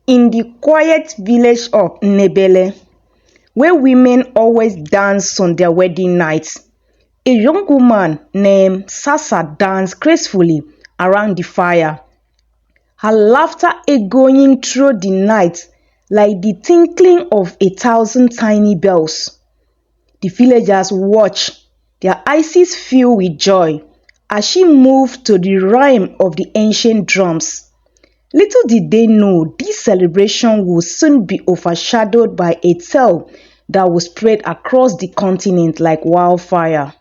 In the quiet village of Ndebele, where women always dance on their wedding nights, a young woman named Sasa danced gracefully around the fire, her laughter echoing through the night like the tinkling of 1,000 tiny bells. The villagers watched, their eyes filled with joy, as she moved to the rhythm of the ancient drums. Little did they know this celebration would soon be overshadowed by a tale that would spread across the continent like wildfire.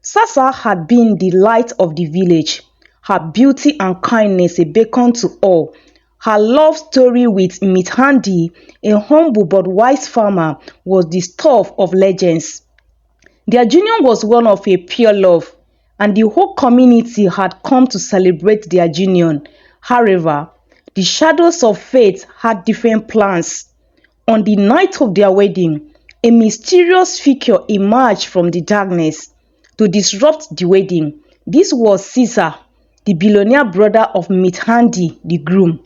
Sasa had been the light of the village, her beauty and kindness a beacon to all. Her love story with Mthandi, a humble but wise farmer, was the stuff of legends. Their union was one of a pure love, and the whole community had come to celebrate their union. However, the shadows of fate had different plans. On the night of their wedding, a mysterious figure emerged from the darkness to disrupt the wedding. This was Siza, the billionaire brother of Mthandi, the groom.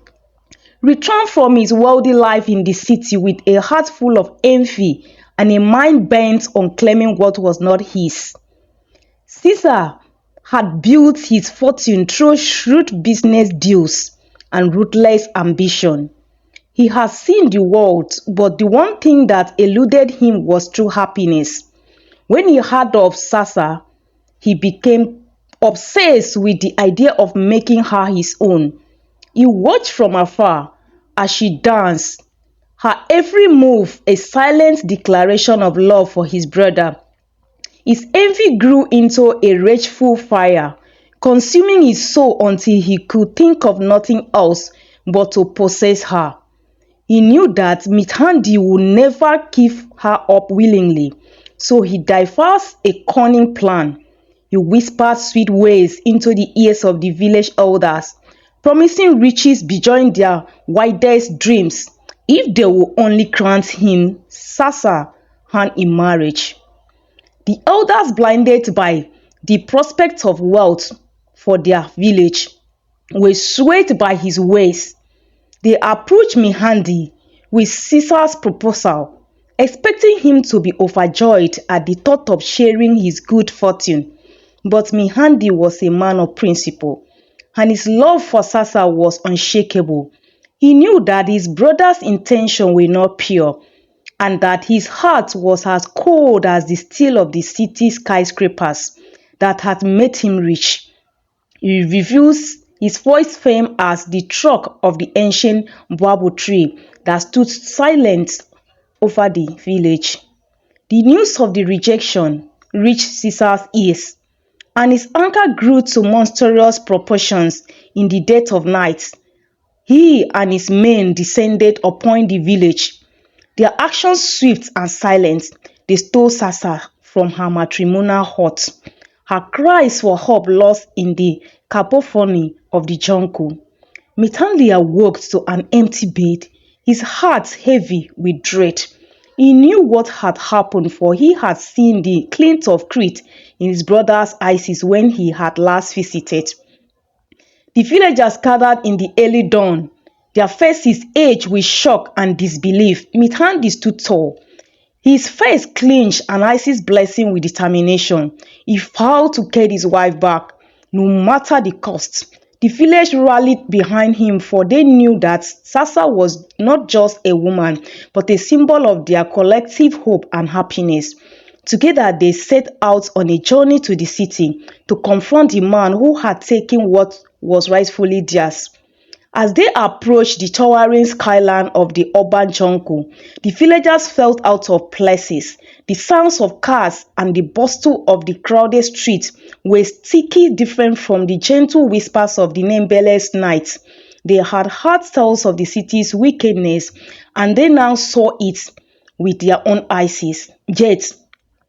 Returned from his wealthy life in the city with a heart full of envy and a mind bent on claiming what was not his. Caesar had built his fortune through shrewd business deals and ruthless ambition. He had seen the world, but the one thing that eluded him was true happiness. When he heard of Sasa, he became obsessed with the idea of making her his own. He watched from afar as she danced, her every move a silent declaration of love for his brother. His envy grew into a rageful fire, consuming his soul until he could think of nothing else but to possess her. He knew that Mthandi would never give her up willingly, so he devised a cunning plan. He whispered sweet words into the ears of the village elders, promising riches beyond their wildest dreams if they would only grant him Sasa hand in marriage. The elders, blinded by the prospect of wealth for their village, were swayed by his ways. They approached Mthandi with Caesar's proposal, expecting him to be overjoyed at the thought of sharing his good fortune. But Mthandi was a man of principle, and his love for Sasa was unshakable. He knew that his brother's intentions were not pure, and that his heart was as cold as the steel of the city's skyscrapers that had made him rich. He reviews his voice fame as the trunk of the ancient bamboo tree that stood silent over the village. The news of the rejection reached Caesar's ears, and his anger grew to monstrous proportions in the dead of night. He and his men descended upon the village. Their actions swift and silent, they stole Sasa from her matrimonial hut. Her cries for help lost in the cacophony of the jungle. Mthandi awoke to an empty bed, his heart heavy with dread. He knew what had happened, for he had seen the glint of greed in his brother's eyes when he had last visited. The villagers gathered in the early dawn, their faces aged with shock and disbelief. Mthandi stood tall, his face clenched and eyes blazing with determination. He vowed to get his wife back, no matter the cost. The village rallied behind him, for they knew that Sasa was not just a woman, but a symbol of their collective hope and happiness. Together, they set out on a journey to the city to confront the man who had taken what was rightfully theirs. As they approached the towering skyline of the urban jungle, the villagers felt out of places. The sounds of cars and the bustle of the crowded streets were sticky different from the gentle whispers of the Ndebele's night. They had heard tales of the city's wickedness, and they now saw it with their own eyes. Yet,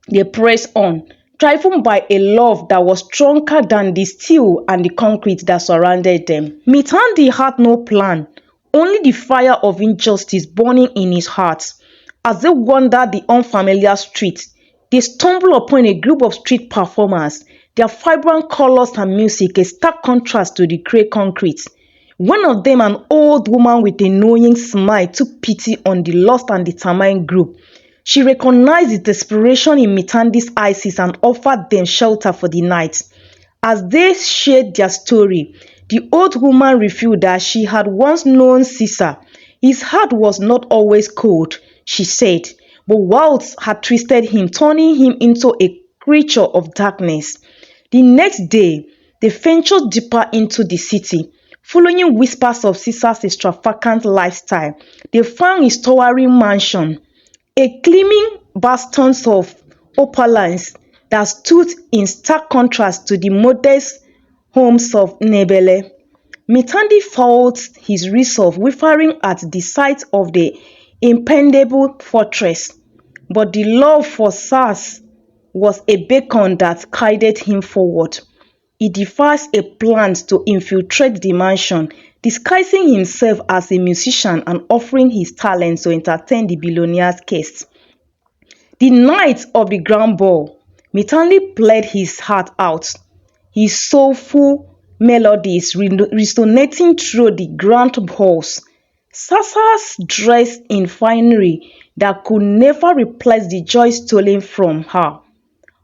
they pressed on, driven by a love that was stronger than the steel and the concrete that surrounded them. Mthandi had no plan, only the fire of injustice burning in his heart. As they wandered the unfamiliar streets, they stumbled upon a group of street performers, their vibrant colors and music a stark contrast to the grey concrete. One of them, an old woman with a knowing smile, took pity on the lost and determined group. She recognized the desperation in Mthandi's eyes and offered them shelter for the night. As they shared their story, the old woman revealed that she had once known Sisa. His heart was not always cold, she said, but wilds had twisted him, turning him into a creature of darkness. The next day, they ventured deeper into the city. Following whispers of Sisa's extravagant lifestyle, they found his towering mansion, a gleaming bastion of opulence that stood in stark contrast to the modest homes of Ndebele. Mthandi felt his resolve wavering at the sight of the impregnable fortress, but the love for Sass was a beacon that guided him forward. He devised a plan to infiltrate the mansion, disguising himself as a musician and offering his talents to entertain the billionaire's guests. The night of the grand ball, Mthandi played his heart out, his soulful melodies resonating through the grand halls. Sasa's dressed in finery that could never replace the joy stolen from her,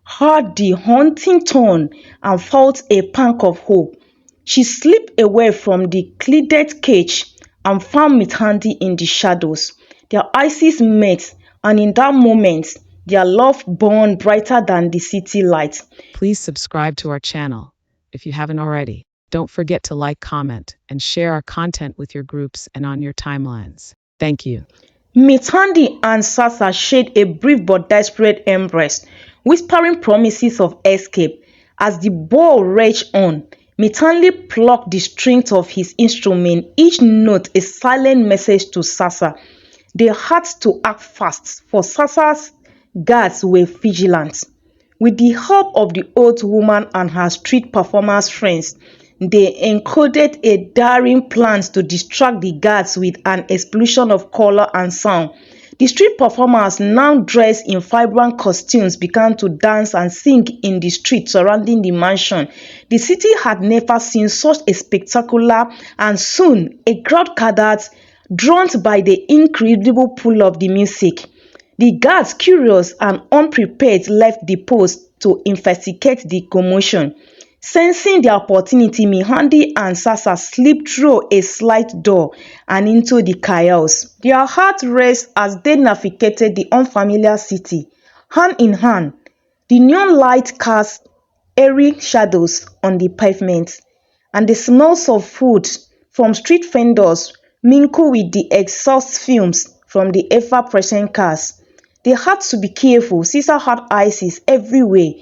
heard the haunting tone and felt a pang of hope. She slipped away from the gilded cage and found Mthandi in the shadows. Their eyes met, and in that moment, their love burned brighter than the city lights. Please subscribe to our channel if you haven't already. Don't forget to like, comment, and share our content with your groups and on your timelines. Thank you. Mthandi and Sasa shared a brief but desperate embrace, whispering promises of escape. As the ball raged on, Mthandi plucked the strings of his instrument, each note a silent message to Sasa. They had to act fast, for Sasa's guards were vigilant. With the help of the old woman and her street performers friends, they encoded a daring plan to distract the guards with an explosion of color and sound. The street performers, now dressed in vibrant costumes, began to dance and sing in the streets surrounding the mansion. The city had never seen such a spectacular, and soon a crowd gathered, drawn by the incredible pull of the music. The guards, curious and unprepared, left the post to investigate the commotion. Sensing the opportunity, Mthandi and Sasa slipped through a slight door and into the chaos. Their hearts raced as they navigated the unfamiliar city. Hand in hand, the neon light cast eerie shadows on the pavement, and the smells of food from street vendors mingled with the exhaust fumes from the ever-present cars. They had to be careful. Caesar had ISIS everywhere,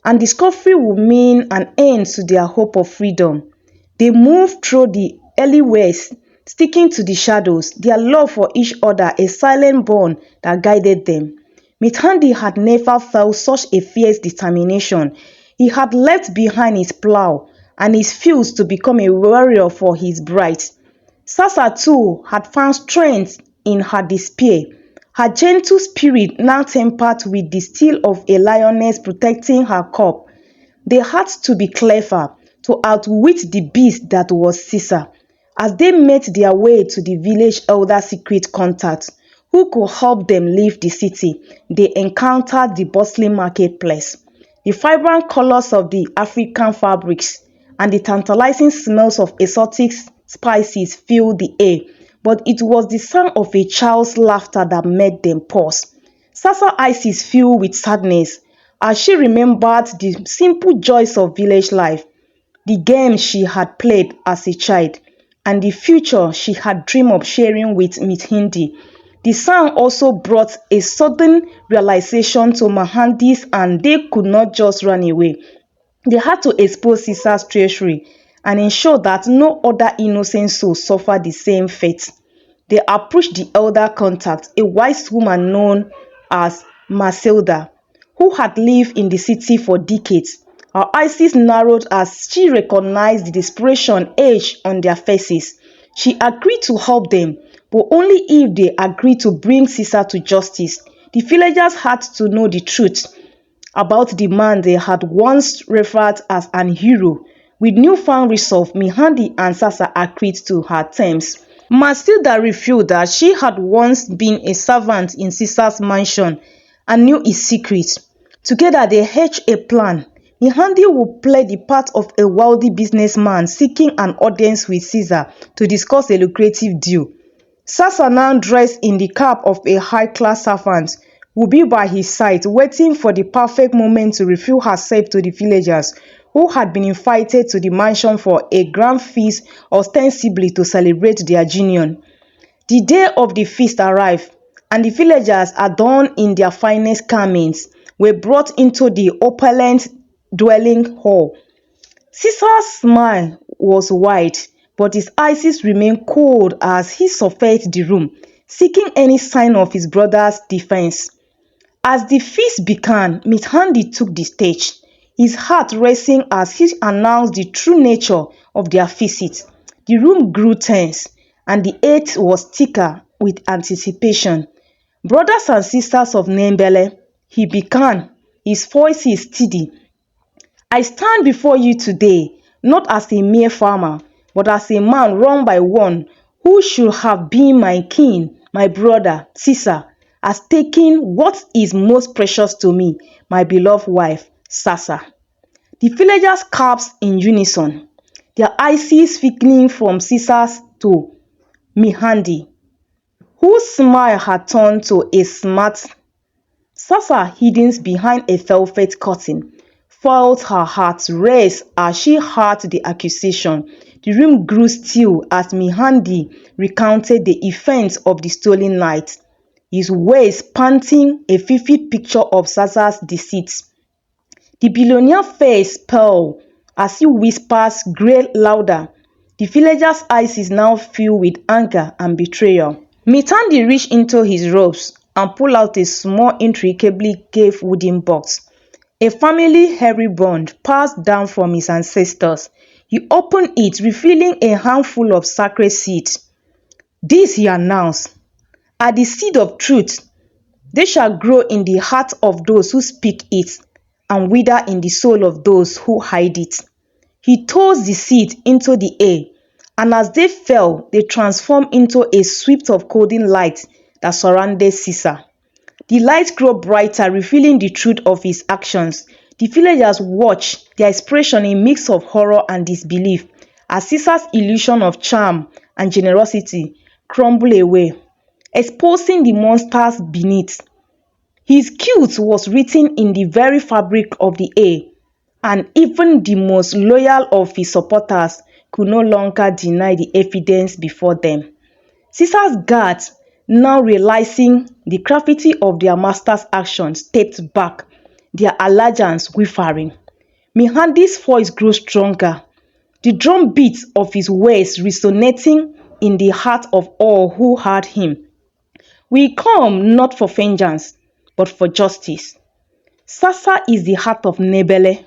and discovery would mean an end to their hope of freedom. They moved through the alleyways, sticking to the shadows, their love for each other a silent bond that guided them. Mthandi had never felt such a fierce determination. He had left behind his plow and his fields to become a warrior for his bride. Sasa too had found strength in her despair. Her gentle spirit now tempered with the steel of a lioness protecting her cub. They had to be clever to outwit the beast that was Caesar. As they made their way to the village elder's secret contact, who could help them leave the city, they encountered the bustling marketplace. The vibrant colors of the African fabrics and the tantalizing smells of exotic spices filled the air, but it was the sound of a child's laughter that made them pause. Sasa's eyes filled with sadness as she remembered the simple joys of village life, the games she had played as a child, and the future she had dreamed of sharing with Mthandi. The sound also brought a sudden realization to Mthandi's, and they could not just run away. They had to expose Caesar's treachery and ensure that no other innocent soul suffered the same fate. They approached the elder contact, a wise woman known as Matilda, who had lived in the city for decades. Her eyes narrowed as she recognized the desperation etched on their faces. She agreed to help them, but only if they agreed to bring Caesar to justice. The villagers had to know the truth about the man they had once referred as an hero, With newfound resolve, Mthandi and Sasa agreed to her terms. Matilda revealed that she had once been a servant in Caesar's mansion and knew his secret. Together they hatched a plan. Mthandi would play the part of a wealthy businessman seeking an audience with Caesar to discuss a lucrative deal. Sasa, now dressed in the garb of a high-class servant, would be by his side, waiting for the perfect moment to reveal herself to the villagers who had been invited to the mansion for a grand feast, ostensibly to celebrate their union. The day of the feast arrived, and the villagers, adorned in their finest garments, were brought into the opulent dwelling hall. Caesar's smile was wide, but his eyes remained cold as he surveyed the room, seeking any sign of his brother's defense. As the feast began, Mthandi took the stage, his heart racing as he announced the true nature of their visit. The room grew tense, and the air was thicker with anticipation. "Brothers and sisters of Ndebele," he began, his voice steady, "I stand before you today, not as a mere farmer, but as a man wronged by one who should have been my king. My brother, Siza, has taken what is most precious to me, my beloved wife, Sasa." The villagers gasped in unison, their eyes flicking from Caesar to Mthandi, whose smile had turned to a smart. Sasa, hidden behind a velvet curtain, felt her heart race as she heard the accusation. The room grew still as Mthandi recounted the events of the stolen night, his words painting a vivid picture of Sasa's deceit. The billionaire face pale as he whispers grew louder. The villagers' eyes now filled with anger and betrayal. Mthandi reached into his robes and pulled out a small, intricately carved wooden box, a family heritage passed down from his ancestors. He opened it, revealing a handful of sacred seeds. "This," he announced, "are the seed of truth. They shall grow in the heart of those who speak it, and wither in the soul of those who hide it." He tossed the seed into the air, and as they fell, they transformed into a sweep of golden light that surrounded Caesar. The light grew brighter, revealing the truth of his actions. The villagers watched, their expression a mix of horror and disbelief, as Caesar's illusion of charm and generosity crumbled away, exposing the monsters beneath. His guilt was written in the very fabric of the air, and even the most loyal of his supporters could no longer deny the evidence before them. Caesar's guards, now realizing the gravity of their master's actions, stepped back, their allegiance quivering. Mthandi's voice grew stronger, the drumbeat of his words resonating in the heart of all who heard him. "We come not for vengeance, but for justice. Sasa is the heart of Ndebele,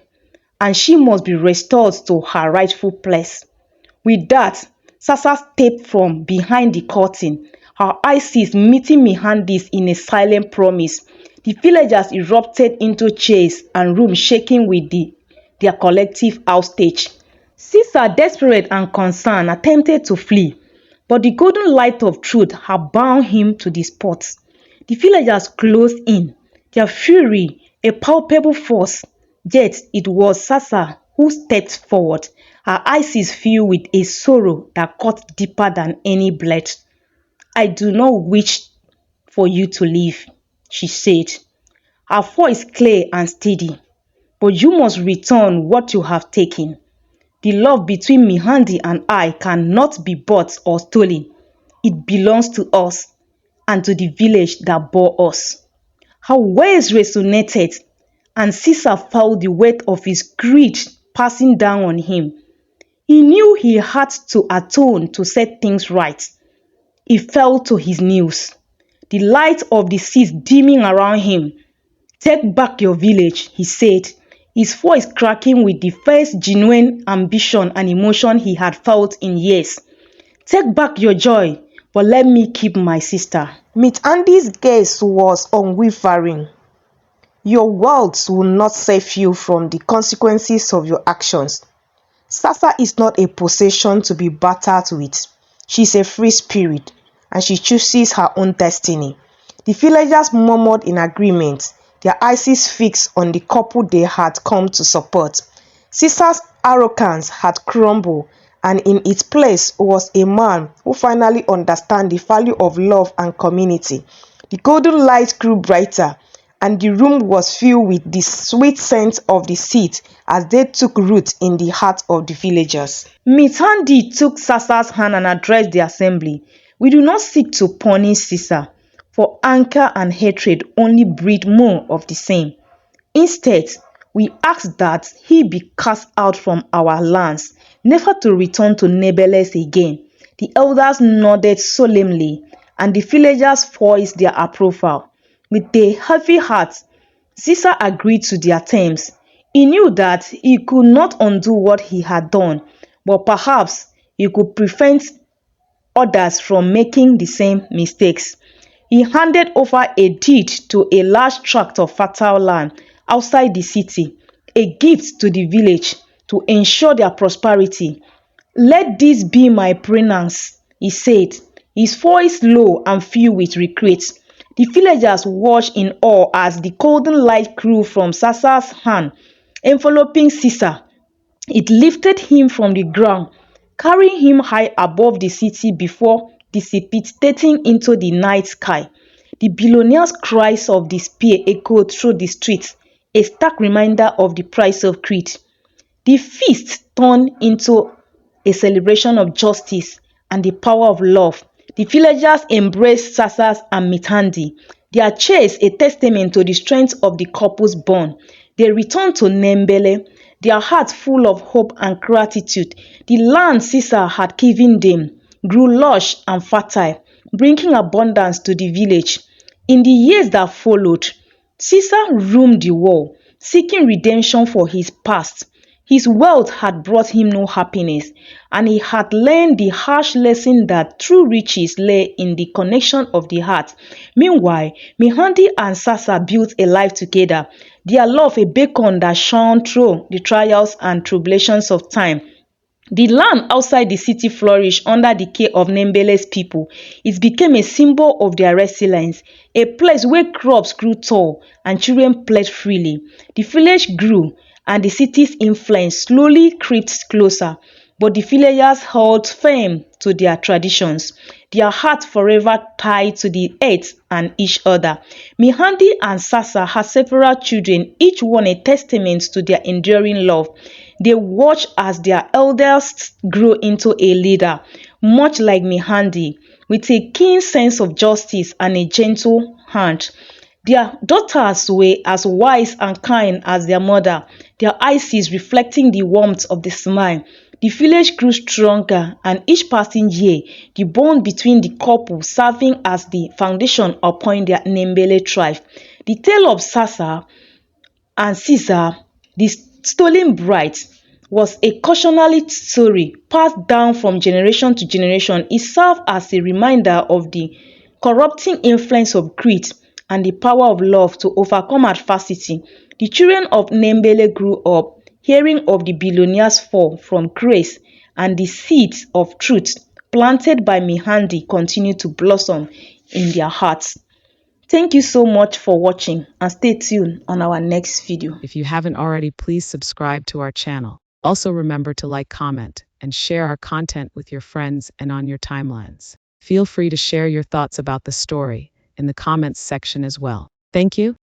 and she must be restored to her rightful place." With that, Sasa stepped from behind the curtain, her eyes meeting Mthandi's in a silent promise. The villagers erupted into cheers and rooms shaking with their collective outrage. Caesar, desperate and concerned, attempted to flee, but the golden light of truth had bound him to the spot. The villagers closed in, their fury a palpable force, yet it was Sasa who stepped forward, her eyes filled with a sorrow that cut deeper than any blade. "I do not wish for you to live," she said, her voice clear and steady, "but you must return what you have taken. The love between Mthandi and I cannot be bought or stolen. It belongs to us and to the village that bore us." Her words resonated, and Caesar felt the weight of his greed passing down on him. He knew he had to atone to set things right. He fell to his knees, the light of the seas dimming around him. "Take back your village," he said, his voice cracking with the first genuine ambition and emotion he had felt in years. "Take back your joy, but let me keep my sister." Mthandi's gaze was unwavering. "Your words will not save you from the consequences of your actions," Sasa is not a possession to be battered with. She is a free spirit, and she chooses her own destiny. The villagers murmured in agreement, their eyes fixed on the couple they had come to support. Caesar's arrogance had crumbled, and in its place was a man who finally understood the value of love and community. The golden light grew brighter, and the room was filled with the sweet scent of the seed as they took root in the heart of the villagers. Mthandi took Sasa's hand and addressed the assembly. We do not seek to punish Sisa, for anger and hatred only breed more of the same. Instead, we ask that he be cast out from our lands, never to return to Ndebele again. The elders nodded solemnly, and the villagers voiced their approval. With a heavy heart, Caesar agreed to their terms. He knew that he could not undo what he had done, but perhaps he could prevent others from making the same mistakes. He handed over a deed to a large tract of fertile land outside the city, a gift to the village to ensure their prosperity. Let this be my pronounce, he said, his voice low and filled with regret. The villagers watched in awe as the golden light grew from Sasa's hand, enveloping Caesar. It lifted him from the ground, carrying him high above the city before dissipating into the night sky. The billionaire's cries of despair echoed through the streets, a stark reminder of the price of greed. The feast turned into a celebration of justice and the power of love. The villagers embraced Sasa and Mthandi, their cheers a testament to the strength of the couple's bond. They returned to Ndebele, their hearts full of hope and gratitude. The land Caesar had given them grew lush and fertile, bringing abundance to the village. In the years that followed, Caesar roamed the world, seeking redemption for his past. His wealth had brought him no happiness, and he had learned the harsh lesson that true riches lay in the connection of the heart. Meanwhile, Mthandi and Sasa built a life together, their love a beacon that shone through the trials and tribulations of time. The land outside the city flourished under the care of Ndebele's people. It became a symbol of their resilience, a place where crops grew tall and children played freely. The village grew, and the city's influence slowly crept closer, but the villagers held firm to their traditions, their hearts forever tied to the earth and each other. Mthandi and Sasa had several children, each one a testament to their enduring love. They watched as their eldest grew into a leader, much like Mthandi, with a keen sense of justice and a gentle hand. Their daughters were as wise and kind as their mother, their eyes reflecting the warmth of the smile. The village grew stronger, and each passing year, the bond between the couple serving as the foundation upon their Ndebele tribe. The tale of Sasa and Siza, the Stolenbride, was a cautionary story passed down from generation to generation. It served as a reminder of the corrupting influence of greed and the power of love to overcome adversity. The children of Ndebele grew up hearing of the billionaire's fall from grace, and the seeds of truth planted by Mthandi continue to blossom in their hearts. Thank you so much for watching, and stay tuned on our next video. If you haven't already, please subscribe to our channel. Also remember to like, comment, and share our content with your friends and on your timelines. Feel free to share your thoughts about the story in the comments section as well. Thank you.